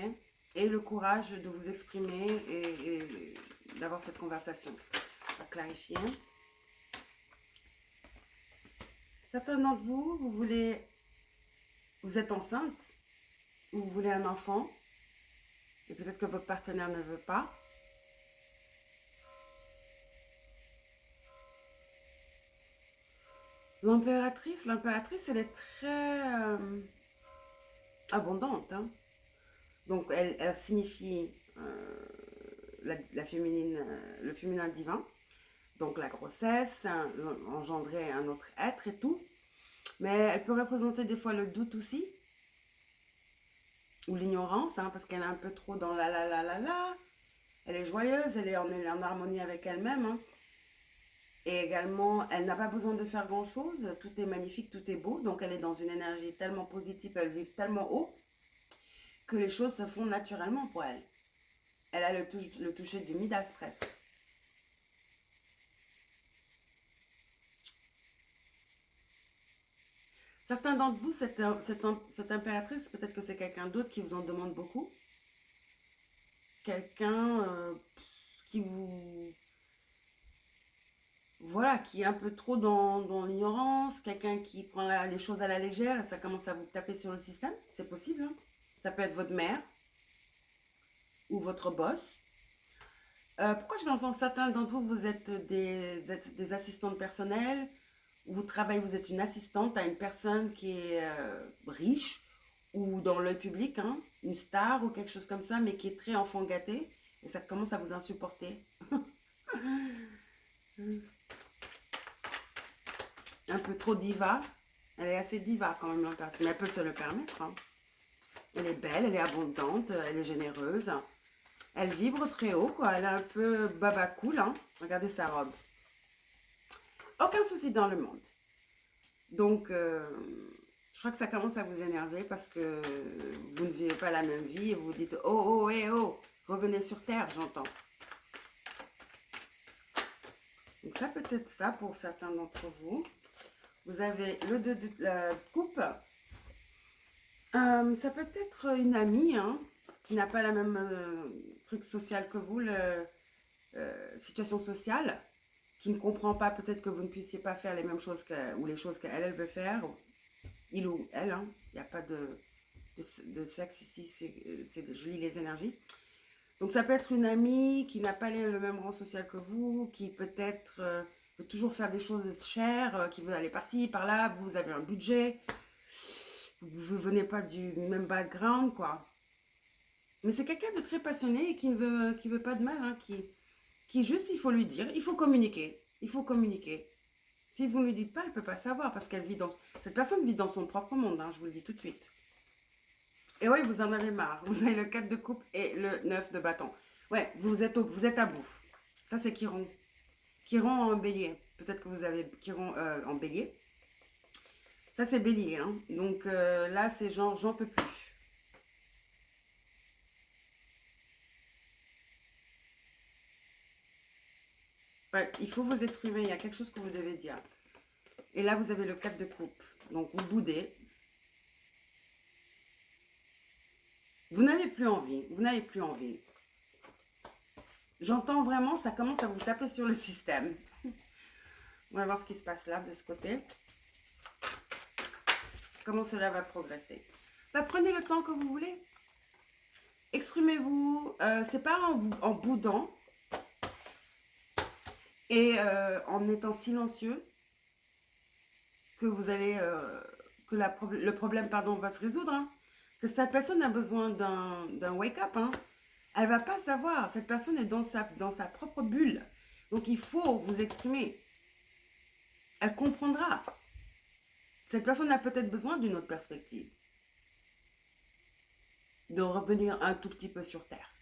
Et le courage de vous exprimer et d'avoir cette conversation. On va clarifier. Certains d'entre vous, vous êtes enceinte, ou vous voulez un enfant, et peut-être que votre partenaire ne veut pas. L'impératrice, elle est très abondante. Hein. Donc, elle signifie la féminine, le féminin divin. Donc, la grossesse, engendrer un autre être et tout. Mais elle peut représenter des fois le doute aussi. Ou l'ignorance, hein, parce qu'elle est un peu trop dans la. Elle est joyeuse, elle est en harmonie avec elle-même. Hein. Et également, elle n'a pas besoin de faire grand-chose. Tout est magnifique, tout est beau. Donc, elle est dans une énergie tellement positive, elle vibre tellement haut que les choses se font naturellement pour elle. Elle a le toucher du Midas presque. Certains d'entre vous, cette impératrice, peut-être que c'est quelqu'un d'autre qui vous en demande beaucoup. Quelqu'un qui vous... Voilà, qui est un peu trop dans l'ignorance. Quelqu'un qui prend les choses à la légère et ça commence à vous taper sur le système. C'est possible. Hein. Ça peut être votre mère ou votre boss. Pourquoi je m'entends certains d'entre vous, vous êtes des assistantes personnelles, vous travaillez, vous êtes une assistante à une personne qui est riche ou dans l'œil public, hein, une star ou quelque chose comme ça, mais qui est très enfant gâté et ça commence à vous insupporter. Un peu trop diva. Elle est assez diva quand même, la personne. Elle peut se le permettre. Hein. Elle est belle, elle est abondante, elle est généreuse. Elle vibre très haut, quoi. Elle est un peu baba cool, hein. Regardez sa robe. Aucun souci dans le monde. Donc, je crois que ça commence à vous énerver parce que vous ne vivez pas la même vie et vous vous dites « Oh, oh, eh, oh, revenez sur Terre, j'entends. » Donc, ça peut être ça pour certains d'entre vous. Vous avez le 2 de la coupe. Ça peut être une amie, hein, qui n'a pas la même truc social que vous, situation sociale, qui ne comprend pas peut-être que vous ne puissiez pas faire les mêmes choses ou les choses qu'elle veut faire, il ou elle, hein. Il n'y a pas de sexe ici, je lis les énergies. Donc ça peut être une amie qui n'a pas le même rang social que vous, qui peut-être veut toujours faire des choses chères, qui veut aller par-ci, par-là, vous avez un budget, vous venez pas du même background, quoi. Mais c'est quelqu'un de très passionné et qui veut pas de mal, hein, qui juste, il faut lui dire, il faut communiquer. Il faut communiquer. Si vous ne lui dites pas, elle ne peut pas savoir parce qu'elle vit cette personne vit dans son propre monde, hein, je vous le dis tout de suite. Et oui, vous en avez marre. Vous avez le 4 de coupe et le 9 de bâton. Ouais, vous êtes à bout. Ça, c'est Chiron. Chiron en bélier. Peut-être que vous avez Chiron en bélier. Ça, c'est bélier, hein. Donc là, c'est genre, j'en peux plus. Ouais, il faut vous exprimer, il y a quelque chose que vous devez dire. Et là, vous avez le 4 de coupe. Donc, vous boudez. Vous n'avez plus envie. Vous n'avez plus envie. J'entends vraiment, ça commence à vous taper sur le système. On va voir ce qui se passe là, de ce côté. Comment cela va progresser. Bah, prenez le temps que vous voulez. Exprimez-vous. C'est pas en boudant et en étant silencieux que vous allez que le problème pardon va se résoudre, hein. Que cette personne a besoin d'un wake-up, hein. Elle va pas savoir, cette personne est dans sa propre bulle, donc il faut vous exprimer. Elle comprendra. Cette personne a peut-être besoin d'une autre perspective, de revenir un tout petit peu sur terre.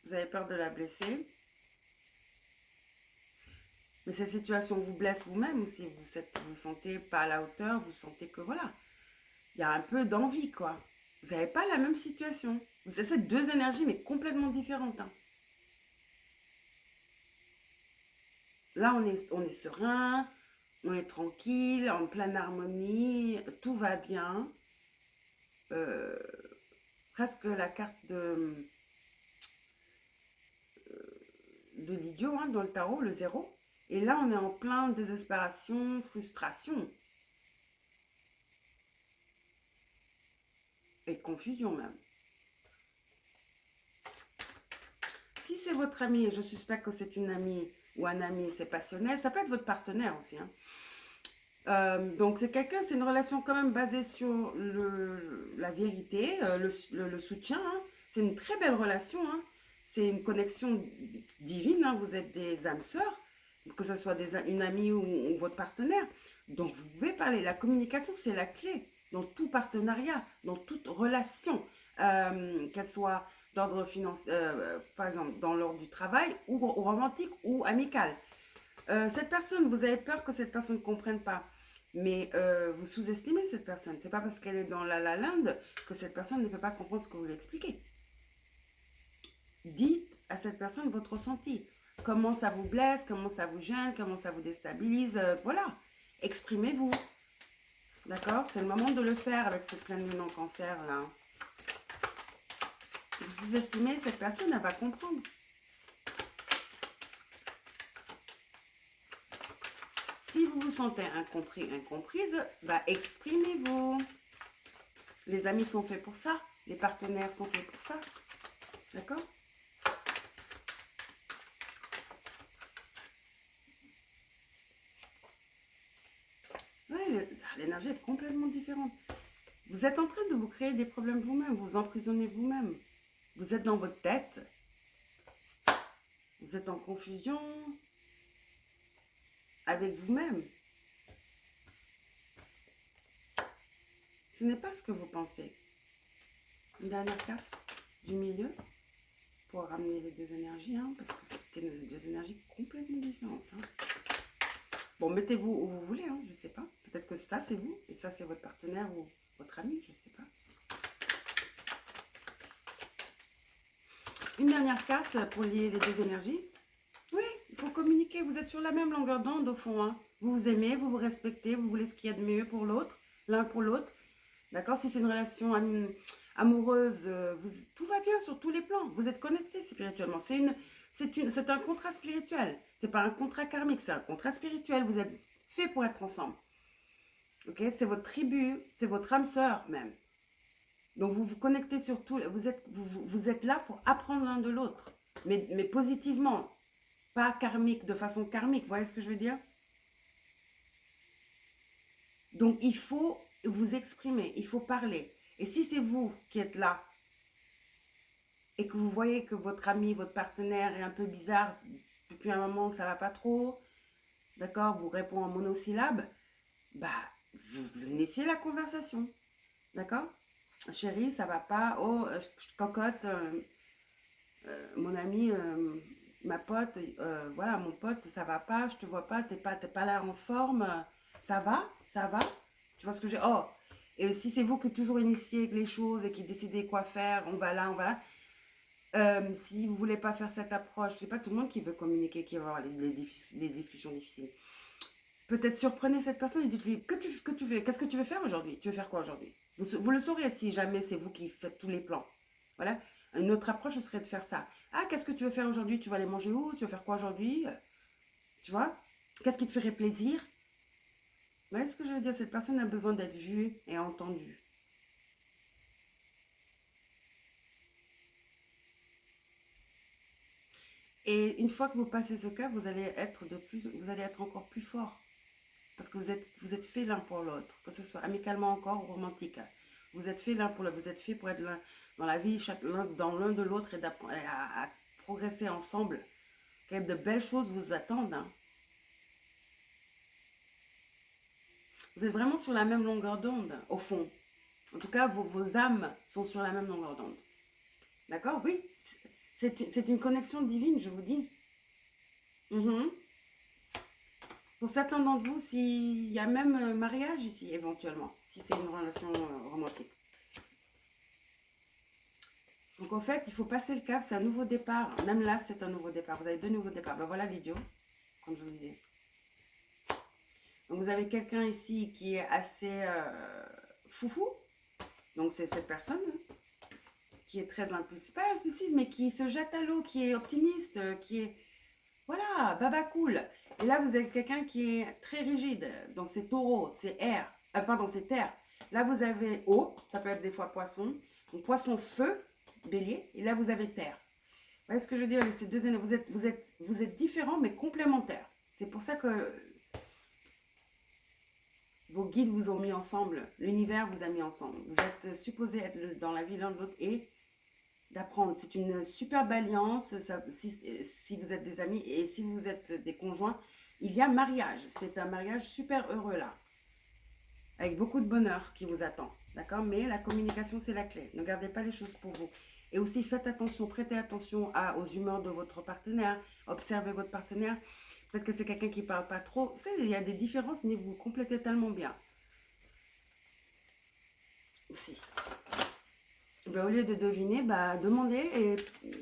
Vous avez peur de la blesser. Mais cette situation vous blesse vous-même si vous sentez pas à la hauteur, vous sentez que voilà, il y a un peu d'envie, quoi. Vous n'avez pas la même situation. Vous avez ces deux énergies, mais complètement différentes, hein. Là, on est serein, on est tranquille, en pleine harmonie, tout va bien. Presque la carte de l'idiot, hein, dans le tarot, le 0. Et là, on est en plein désespération, frustration. Et confusion même. Si c'est votre ami, et je suspecte que c'est une amie ou un ami, c'est passionnel, ça peut être votre partenaire aussi, hein. Donc c'est quelqu'un, c'est une relation quand même basée sur la vérité, le soutien, hein. C'est une très belle relation, hein. C'est une connexion divine, hein. Vous êtes des âmes sœurs, que ce soit une amie ou votre partenaire. Donc vous pouvez parler. La communication, c'est la clé dans tout partenariat, dans toute relation, qu'elle soit d'ordre financier, par exemple dans l'ordre du travail ou romantique ou amical. Cette personne, vous avez peur que cette personne ne comprenne pas. Mais vous sous-estimez cette personne. C'est pas parce qu'elle est dans la land que cette personne ne peut pas comprendre ce que vous lui expliquez. Dites à cette personne votre ressenti. Comment ça vous blesse, comment ça vous gêne, comment ça vous déstabilise. Voilà. Exprimez-vous. D'accord? C'est le moment de le faire avec cette pleine lune en cancer là. Vous sous-estimez cette personne, elle va comprendre. Si vous vous sentez incompris, incomprise, bah exprimez-vous. Les amis sont faits pour ça. Les partenaires sont faits pour ça. D'accord? Ouais, l'énergie est complètement différente. Vous êtes en train de vous créer des problèmes vous-même. Vous emprisonnez vous-même. Vous êtes dans votre tête. Vous êtes en confusion avec vous-même. Ce n'est pas ce que vous pensez. Une dernière carte du milieu pour ramener les deux énergies, hein, parce que c'est deux énergies complètement différentes. Hein. Bon, mettez-vous où vous voulez, hein, je ne sais pas. Peut-être que ça, c'est vous, et ça, c'est votre partenaire ou votre ami, je ne sais pas. Une dernière carte pour lier les deux énergies. Oui, il faut communiquer. Vous êtes sur la même longueur d'onde au fond. Hein. Vous vous aimez, vous vous respectez, vous voulez ce qu'il y a de mieux pour l'autre, l'un pour l'autre. D'accord? Si c'est une relation amoureuse, tout va bien sur tous les plans. Vous êtes connectés spirituellement. C'est un contrat spirituel. C'est pas un contrat karmique, c'est un contrat spirituel. Vous êtes faits pour être ensemble. Ok? C'est votre tribu, c'est votre âme sœur même. Donc vous vous connectez sur tout. Vous êtes là pour apprendre l'un de l'autre. Mais positivement. Pas karmique, de façon karmique. Vous voyez ce que je veux dire? Donc il faut vous exprimer, il faut parler. Et si c'est vous qui êtes là et que vous voyez que votre ami, votre partenaire est un peu bizarre, depuis un moment ça va pas trop, d'accord, vous répond en monosyllabe, bah, vous initiez la conversation, d'accord? Chérie, ça va pas, oh, je cocotte, mon ami, ma pote, voilà, mon pote, ça va pas, je te vois pas, t'es pas là en forme, ça va, tu vois ce que j'ai, oh, et si c'est vous qui toujours initiez les choses et qui décidez quoi faire, on va là, si vous voulez pas faire cette approche, c'est pas tout le monde qui veut communiquer, qui va avoir les discussions difficiles. Peut-être surprenez cette personne et dites-lui que tu fais, qu'est-ce que tu veux faire aujourd'hui? Tu veux faire quoi aujourd'hui? Vous le saurez si jamais c'est vous qui faites tous les plans. Voilà. Une autre approche ce serait de faire ça. Ah, qu'est-ce que tu veux faire aujourd'hui? Tu vas aller manger où? Tu veux faire quoi aujourd'hui? Tu vois? Qu'est-ce qui te ferait plaisir? Vous voyez ce que je veux dire? Cette personne a besoin d'être vue et entendue. Et une fois que vous passez ce cap, vous allez être encore plus fort. Parce que vous êtes fait l'un pour l'autre, que ce soit amicalement encore ou romantique. Vous êtes fait l'un pour l'autre, vous êtes fait pour être dans la vie, dans l'un de l'autre et à progresser ensemble. De belles choses vous attendent. Hein. Vous êtes vraiment sur la même longueur d'onde, au fond. En tout cas, vos âmes sont sur la même longueur d'onde. D'accord? Oui, c'est une connexion divine, je vous dis. Pour certains d'entre vous, s'il y a même mariage ici, éventuellement, si c'est une relation romantique. Donc en fait, il faut passer le cap, c'est un nouveau départ. Même là, c'est un nouveau départ. Vous avez 2 nouveaux départs. Ben voilà l'idiot, comme je vous disais. Donc vous avez quelqu'un ici qui est assez foufou. Donc c'est cette personne qui est très impulsive, pas impulsive, mais qui se jette à l'eau, qui est optimiste, qui est... Voilà, baba cool. Et là, vous avez quelqu'un qui est très rigide. Donc c'est taureau, c'est air. Pardon, c'est terre. Là, vous avez eau, ça peut être des fois poisson. Donc poisson, feu, bélier. Et là, vous avez terre. Vous voyez ce que je veux dire? Ces deux énergies, vous êtes différents, mais complémentaires. C'est pour ça que vos guides vous ont mis ensemble. L'univers vous a mis ensemble. Vous êtes supposés être dans la vie l'un de l'autre et d'apprendre. C'est une superbe alliance si vous êtes des amis et si vous êtes des conjoints. Il y a mariage. C'est un mariage super heureux là. Avec beaucoup de bonheur qui vous attend. D'accord? Mais la communication, c'est la clé. Ne gardez pas les choses pour vous. Et aussi, faites attention, prêtez attention aux humeurs de votre partenaire. Observez votre partenaire. Peut-être que c'est quelqu'un qui ne parle pas trop. Vous savez, il y a des différences, mais vous complétez tellement bien. Aussi. Ben, au lieu de deviner, bah, demandez et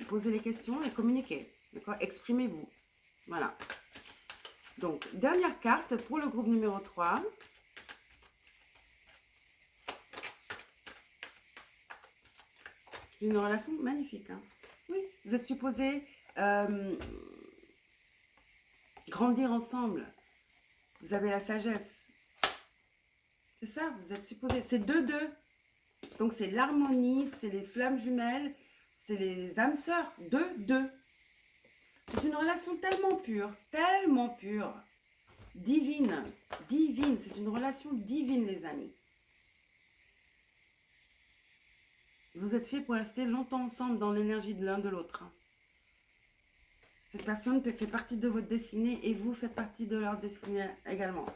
posez les questions et communiquez. D'accord? Exprimez-vous. Voilà. Donc, dernière carte pour le groupe numéro 3. Une relation magnifique. Hein? Oui, vous êtes supposés grandir ensemble. Vous avez la sagesse. C'est ça, vous êtes supposés. C'est 2-2. Donc, c'est l'harmonie, c'est les flammes jumelles, c'est les âmes sœurs. 2-2. C'est une relation tellement pure, divine, divine. C'est une relation divine, les amis. Vous êtes faits pour rester longtemps ensemble dans l'énergie de l'un de l'autre. Cette personne fait partie de votre destinée et vous faites partie de leur destinée également.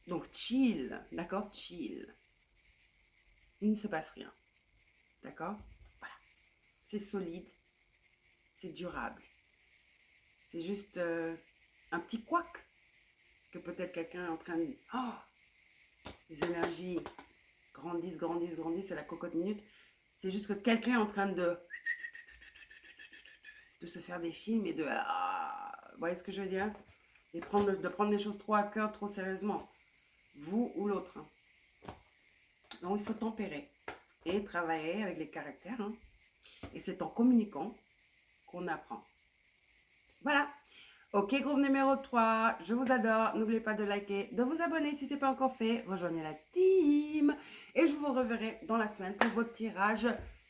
Donc chill, d'accord? Chill. Il ne se passe rien. D'accord? Voilà. C'est solide. C'est durable. C'est juste un petit couac que peut-être quelqu'un est en train de... Oh, les énergies grandissent, c'est la cocotte minute. C'est juste que quelqu'un est en train de se faire des films et de... vous voyez ce que je veux dire? Et de prendre les choses trop à cœur, trop sérieusement. Vous ou l'autre. Hein. Donc, il faut tempérer et travailler avec les caractères. Hein. Et c'est en communiquant qu'on apprend. Voilà. Ok, groupe numéro 3, je vous adore. N'oubliez pas de liker, de vous abonner si ce n'est pas encore fait. Rejoignez la team. Et je vous reverrai dans la semaine pour votre tirage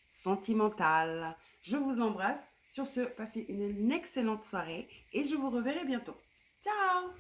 sentimental. Je vous embrasse. Sur ce, passez une excellente soirée et je vous reverrai bientôt. Ciao!